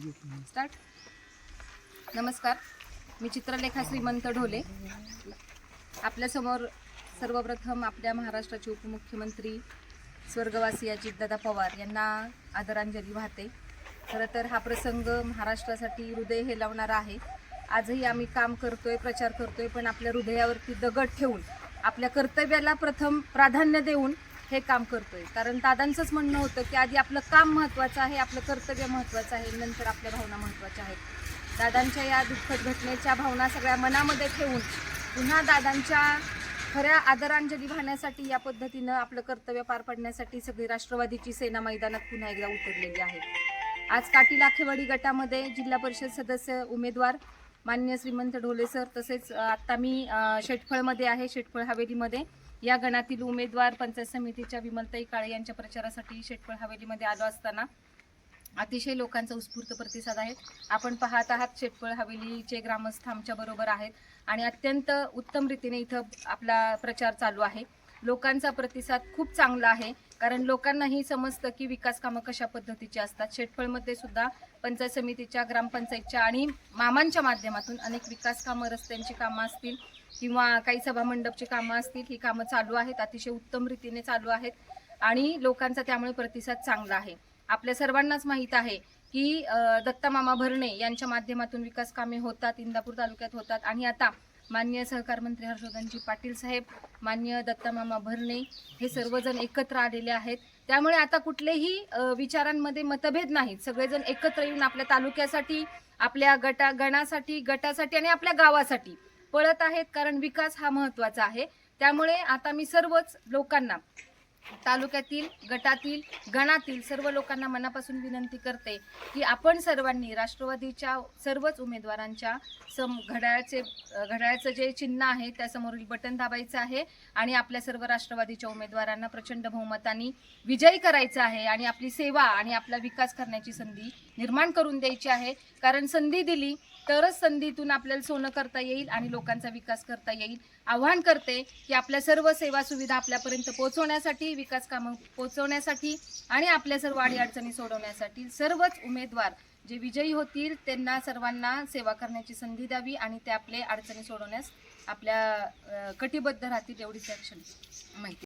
Start. नमस्कार, मी चित्रलेखा श्रीमंत ढोले. आपल्यासमोर सर्वप्रथम आपल्या महाराष्ट्राचे उपमुख्यमंत्री स्वर्गवासी अजितदादा पवार यांना आदरांजली वाहते. खरं तर हा प्रसंग महाराष्ट्रासाठी हृदय हेलावणारा आहे. आजही आम्ही काम करतोय, प्रचार करतोय, पण आपल्या हृदयावरती दगड ठेवून आपल्या कर्तव्याला प्रथम प्राधान्य देऊन हे काम करतोय. कारण दादांचंच म्हणणं होतं की आधी आपलं काम महत्त्वाचं आहे, आपलं कर्तव्य महत्त्वाचं आहे, नंतर आपल्या भावना महत्त्वाच्या आहेत. दादांच्या या दुःखद घटनेच्या भावना सगळ्या मनामध्ये ठेवून पुन्हा दादांच्या खऱ्या आदरांजली वाहण्यासाठी या पद्धतीनं आपलं कर्तव्य पार पाडण्यासाठी सगळी राष्ट्रवादीची सेना मैदानात पुन्हा एकदा उतरलेली आहे. आज काटी लाखेवाडी गटामध्ये जिल्हा परिषद सदस्य उमेदवार मान्य श्रीमंत ढोले सर, तसेच आत्ता मी शेटफळमध्ये आहे, शेटफळ हवेलीमध्ये या गणातील उमेदवार पंचायत समितीच्या विमलताई काळे यांच्या प्रचारासाठी शेटफळ हवेलीमध्ये आलो असताना अतिशय लोकांचा उत्स्फूर्त प्रतिसाद आहे. आपण पाहत आहात शेटफळ हवेलीचे ग्रामस्थ आमच्या बरोबर आहेत आणि अत्यंत उत्तम रीतीने इथं आपला प्रचार चालू आहे. लोकांचा प्रतिसाद खूप चांगला आहे, कारण लोकांनाही समजतं की विकास कामं कशा पद्धतीची असतात. शेटफळमध्ये सुद्धा पंचायत समितीच्या, ग्रामपंचायतच्या आणि मामांच्या माध्यमातून अनेक विकास कामं, रस्त्यांची कामं असतील किंवा काही सभामंडपची कामं असतील, ही कामं चालू आहेत, अतिशय उत्तम रीतीने चालू आहेत आणि लोकांचा त्यामुळे प्रतिसाद चांगला आहे. आपल्या सर्वांनाच माहीत आहे की दत्तामामा भरणे यांच्या माध्यमातून विकास कामे होतात, इंदापूर तालुक्यात होतात आणि आता माननीय सहकार मंत्री हर्षवर्धनजी पाटील साहेब, माननीय दत्तामामा भरणे हे सर्वजण एकत्र आलेले आहेत. त्यामुळे आता कुठलेही विचारांमध्ये मतभेद नाहीत. सगळेजण एकत्र येऊन आपल्या तालुक्यासाठी, आपल्या गटासाठी आणि आपल्या गावासाठी पळत आहेत, कारण विकास हा महत्त्वाचा आहे. त्यामुळे आता मी सर्वच लोकांना, तालुक्यातील, गटातील, गणातील सर्व लोकांना मनापासून विनंती करते की आपण सर्वांनी राष्ट्रवादीच्या सर्वच उमेदवारांच्या घड्याळाचं जे चिन्ह आहे त्यासमोरील बटन दाबायचं आहे आणि आपल्या सर्व राष्ट्रवादीच्या उमेदवारांना प्रचंड बहुमताने विजयी करायचं आहे आणि आपली सेवा आणि आपला विकास करण्याची संधी निर्माण करून द्यायची आहे. कारण संधी दिली तरच संधीतून आपल्याला सोनं करता येईल आणि लोकांचा विकास करता येईल. आव्हान करते की आपल्या सर्व सेवा सुविधा आपल्यापर्यंत पोहोचवण्यासाठी, विकास कामं पोहोचवण्यासाठी आणि आपल्या सर्व अडीअडचणी सोडवण्यासाठी सर्वच उमेदवार जे विजयी होतील त्यांना सर्वांना सेवा करण्याची संधी द्यावी आणि ते आपले अडचणी सोडवण्यास आपल्या कटिबद्ध राहतील, एवढीच ॲक्शन माहिती.